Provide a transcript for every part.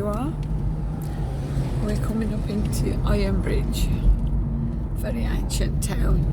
you are. We're coming up into Ironbridge, very ancient town.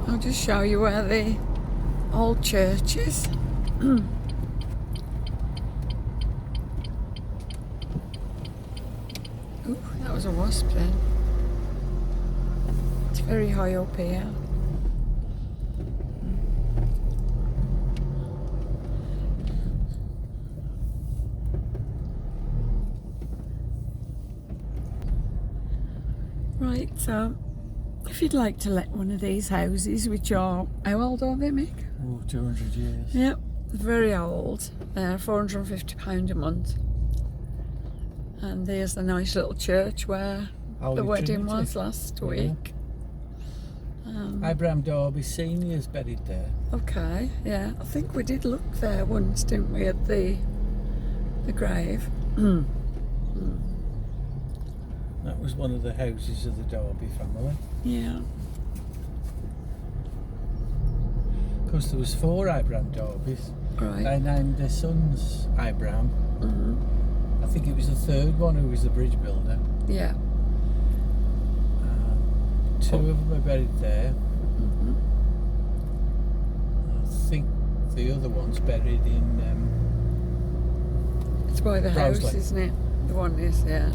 I'll just show you where the old church is. Ooh, that was a wasp then. It's very high up here. Right, so if you'd like to let one of these houses, which are, how old are they, Mick? Oh, 200 years. Yep, very old. They're £450 a month. And there's the nice little church where the wedding was last week. Abraham Darby Senior's buried there. Okay, yeah. I think we did look there once, didn't we, at the grave. That was one of the houses of the Darby family. Yeah. Of course, there was 4 Abraham Darbys. Right. They named their sons Abraham. I think it was the third one who was the bridge builder. Yeah. 2 of them are buried there. I think the other one's buried in It's by the house, Brownsley. isn't it? The one is, yeah.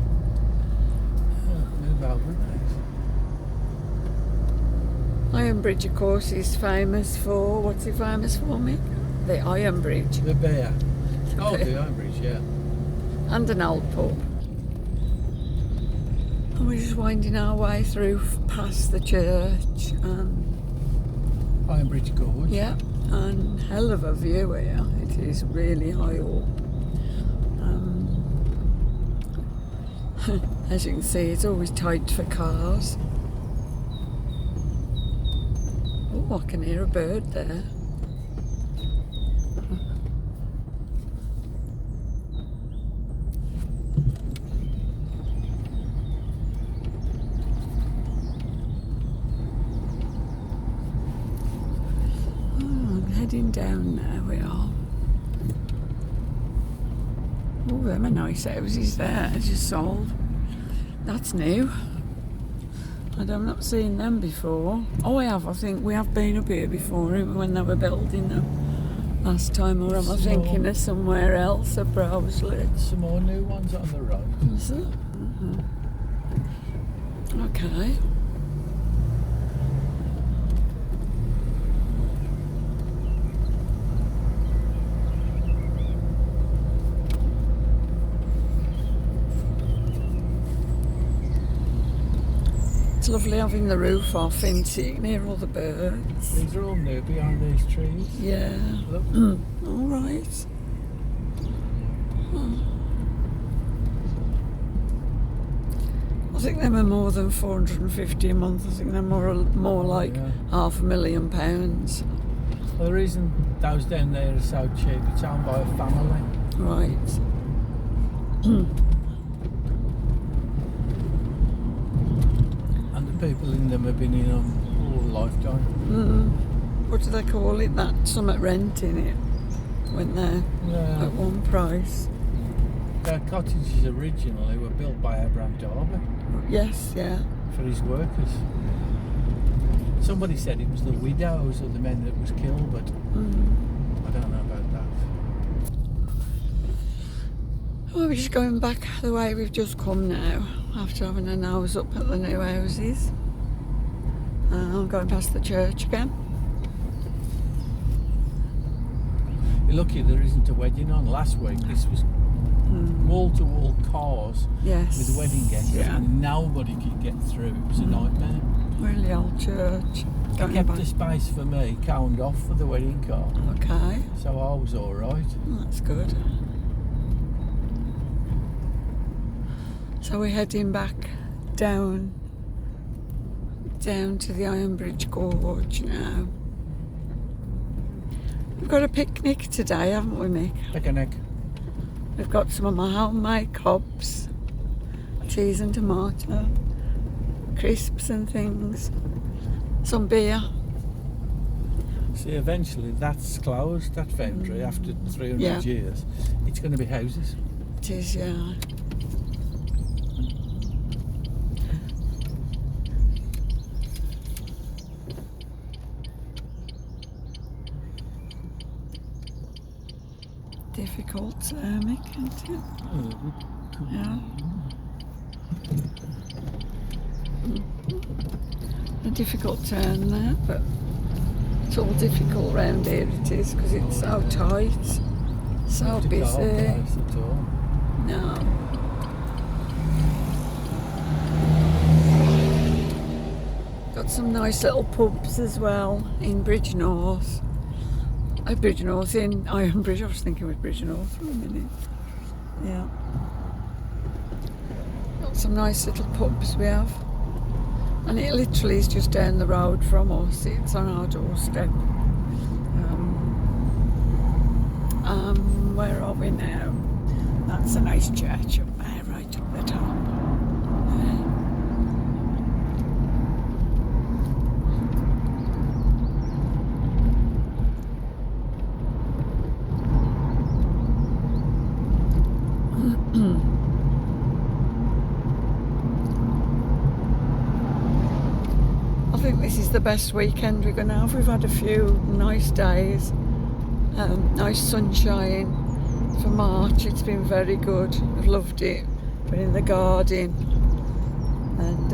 Move over. Ironbridge, of course, is famous for, what's it famous for, Mick? The Ironbridge. The bear. Oh, the Ironbridge, yeah. And an old pub. And we're just winding our way through past the church and Ironbridge Gorge. yeah, and hell of a view here. It is really high up. As you can see, it's always tight for cars. Oh, I can hear a bird there. Heading down now we are. Oh, them are nice houses there, just sold. That's new. I've not seen them before. Oh, I have. I think we have been up here before when they were building them last time. Or am I thinking of somewhere else at Brownsley? Some more new ones on the road. Is it? Okay. It's lovely having the roof off, isn't it? You can hear all the birds. These are all new behind these trees. Yeah. Look. All right. I think them are more than 450 a month. I think they're more like £500,000. Well, the reason those down there are so cheap, it's owned by a family. Right. And the people in them have been in them all lifetime. What do they call it? That summit rent in it. Went there at one price. Their cottages originally were built by Abraham Darby Yes, yeah. for his workers. Somebody said it was the widows of the men that was killed, but I don't know about that. Well, we're just going back the way we've just come now, after having a nose up at the new houses. I'm going past the church again. You're lucky there isn't a wedding on. Last week this was wall-to-wall cars Yes. with wedding guests, Yeah. and nobody could get through. It was a nightmare. Really old church. They Going kept back. the space for me coned off for the wedding car, Okay, so I was all right. that's good. So we're heading back down to the Ironbridge Gorge now. We've got a picnic today, haven't we, Mick? Picnic. We've got some of my homemade cobs, cheese and tomato, crisps and things, some beer. See, eventually that's closed, that foundry, after 300 Yeah. years. It's going to be houses. It is, yeah. Difficult ceramic, isn't it? Yeah. A difficult turn there, but it's all difficult round here, it is, because it's so tight, so Not a car busy. place at all. No. Got some nice little pubs as well in Bridge North. Bridge North in Ironbridge. I was thinking with Bridge North for a minute. Yeah. Got some nice little pubs we have. And it literally is just down the road from us. It's on our doorstep. Where are we now? That's a nice church up there, right up the top. I think this is the best weekend we're going to have. We've had a few nice days, nice sunshine for March. It's been very good. I've loved it. Been in the garden, and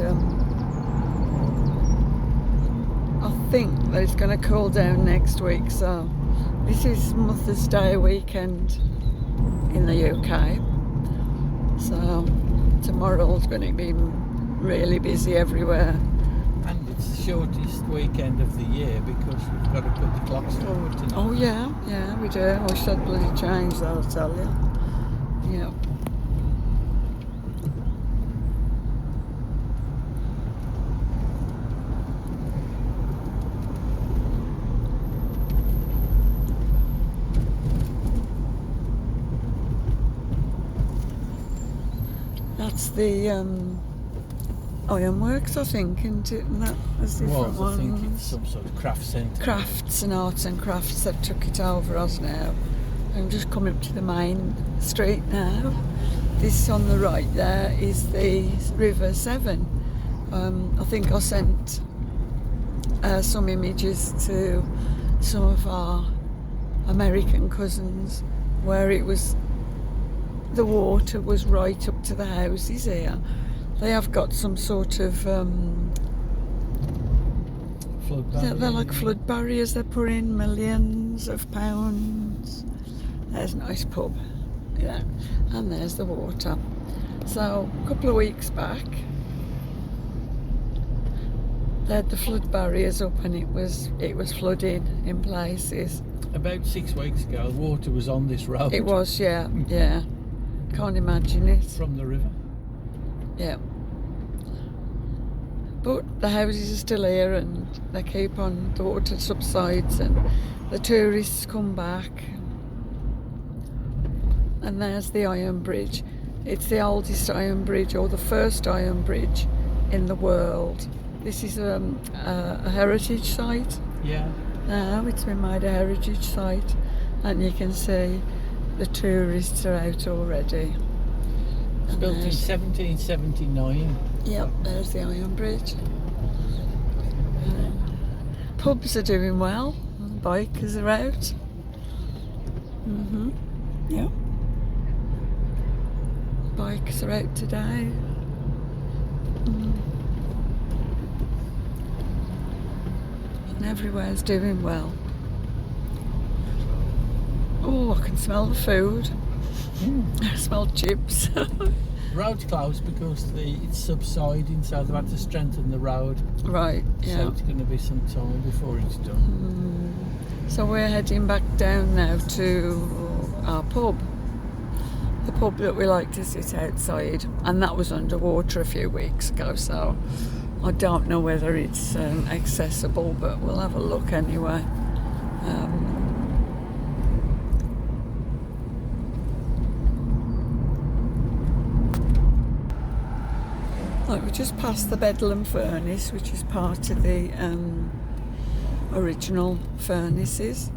I think that it's going to cool down next week. So this is Mother's Day weekend in the UK. So tomorrow's going to be really busy everywhere. And it's the shortest weekend of the year because we've got to put the clocks forward tonight. Oh yeah, we do. I wish I'd bloody changed that, I'll tell you. Yeah. That's the ironworks, I think, isn't it? And that was different Well, I think it's ones. some sort of craft centre. Crafts and arts and crafts that took it over us now. I'm just coming up to the main street now. This on the right there is the River Severn. I think I sent some images to some of our American cousins where it was, the water was right up to the houses here. They have got some sort of Flood they're barrier. like flood barriers. They put in millions of pounds. There's a nice pub, yeah, and there's the water. So a couple of weeks back, they had the flood barriers up, and it was flooding in places. About 6 weeks ago, water was on this road. It was, yeah. Can't imagine it. From the river. Yeah. But the houses are still here, and they keep on, the water subsides and the tourists come back. And there's the iron bridge. It's the oldest iron bridge, or the first iron bridge in the world. This is a heritage site. Yeah. Now it's been made a heritage site, and you can see the tourists are out already. It's built in 1779. Yep, there's the iron bridge. Pubs are doing well, and bikers are out. Yep. Bikes are out today. And everywhere's doing well. Oh, I can smell the food. I smell chips. Road's closed because it's subsiding, so they've had to strengthen the road. Right, yeah. So it's going to be some time before it's done. So we're heading back down now to our pub. The pub that we like to sit outside, and that was underwater a few weeks ago, so I don't know whether it's accessible, but we'll have a look anyway. Like, we just passed the Bedlam furnace, which is part of the original furnaces.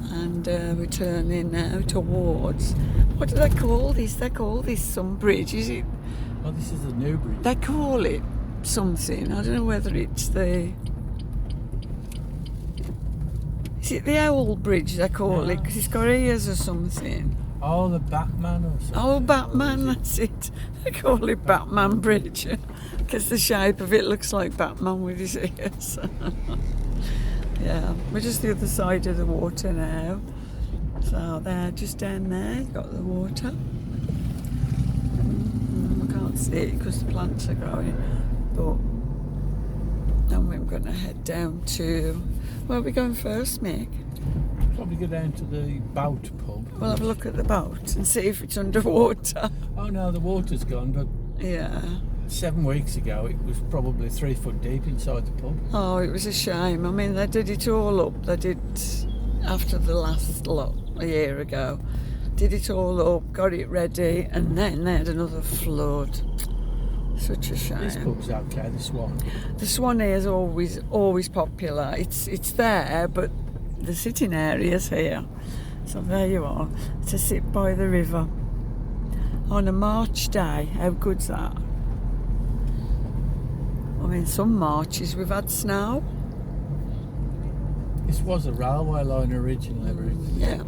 And we're turning now towards, what do they call this? They call this some bridge, is it? Oh, this is a new bridge. They call it something. I don't know whether it's the... Is it the Owl Bridge they call it? Because it's got ears or something. Oh, the Batman or something. Oh, Batman, that's it. They call it Batman Bridge. Because the shape of it looks like Batman with his ears. Yeah, we're just the other side of the water now. So there, just down there, you've got the water. I can't see it because the plants are growing. But then we're going to head down to... Where are we going first, Mick? Probably go down to the boat pub. We'll have a look at the boat and see if it's underwater. Oh no, the water's gone, but Yeah. 7 weeks ago it was probably 3 foot deep inside the pub. Oh, it was a shame. I mean, they did it all up. They did, after the last lot, a year ago, did it all up, got it ready, and then they had another flood. Such a shame. This pub's okay, the Swan. The Swan is always popular. It's there, but the sitting area's here. So there you are, to sit by the river on a March day. How good's that? I mean, some Marches we've had snow. This was a railway line originally, but Yeah,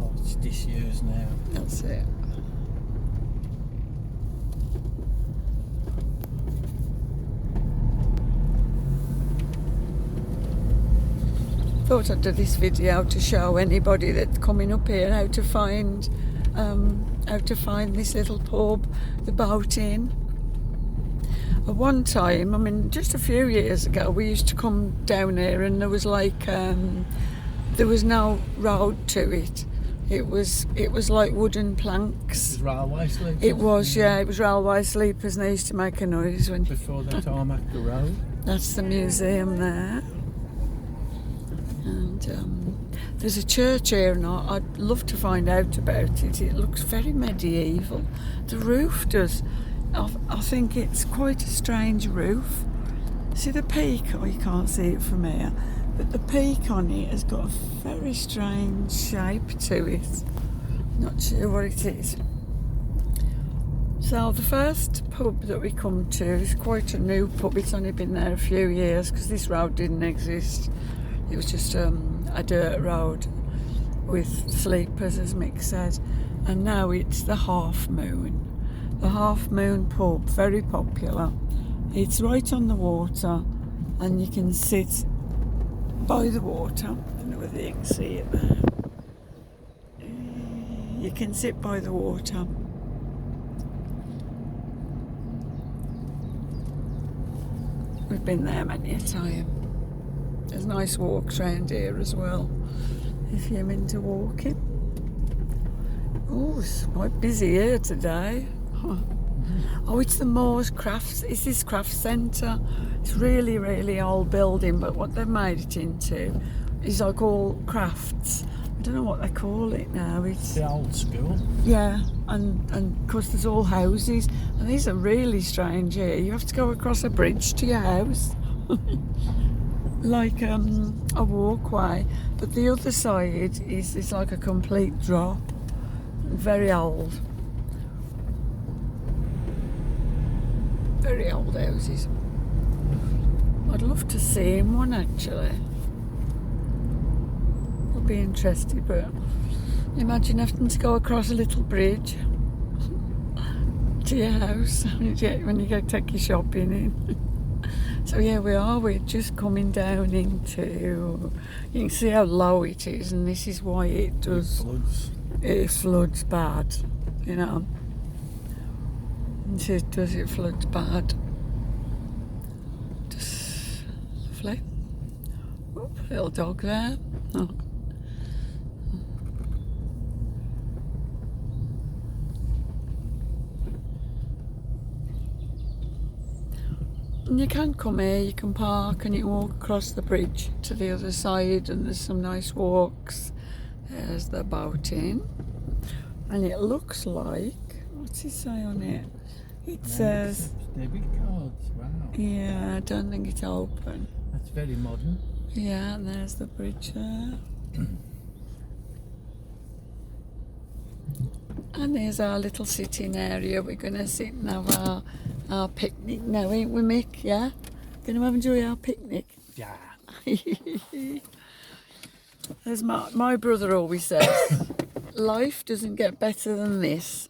oh, it's disused now. that's it. Thought I'd do this video to show anybody that's coming up here how to find this little pub, the Boat Inn. At one time, I mean, just a few years ago, we used to come down here, and there was like there was no road to it. It was like wooden planks. It was railway sleepers. It was, yeah, it was railway sleepers, and they used to make a noise when. Before they tarmacked the road. That's the museum there. And there's a church here, and I'd love to find out about it. It looks very medieval. The roof does. I think it's quite a strange roof. See the peak? Oh, you can't see it from here. But the peak on it has got a very strange shape to it. Not sure what it is. So the first pub that we come to is quite a new pub. It's only been there a few years because this road didn't exist. It was just a dirt road with sleepers, as Mick said. And now it's the Half Moon. The Half Moon pub, very popular. It's right on the water, and you can sit by the water. I don't know whether you can see it there. You can sit by the water. We've been there many a time. There's nice walks around here as well, if you're into walking. Oh, it's quite busy here today. Oh, it's the Moores Crafts. It's this craft centre. It's really, really old building, but what they've made it into is like all crafts. I don't know what they call it now. It's the old school. Yeah, and of course there's all houses, and these are really strange here. You have to go across a bridge to your house, like a walkway. But the other side is like a complete drop. Very old. Very old houses. I'd love to see in one actually. I'd be interested, but imagine having to go across a little bridge to your house when you go take your shopping in. So yeah, we're just coming down into, you can see how low it is, and this is why it floods bad, you know. It floods bad. Just lovely. Oh, little dog there. Oh. And you can come here, you can park, and you can walk across the bridge to the other side, and there's some nice walks. There's the Boat Inn, and it looks like, what's it say on it? It No says, accepts debit cards. Wow. yeah, I don't think it's open. That's very modern. Yeah, and there's the bridge there. And there's our little sitting area. We're going to sit and have our picnic now, ain't we, Mick? Yeah? Going to enjoy our picnic. Yeah. As my brother always says, life doesn't get better than this.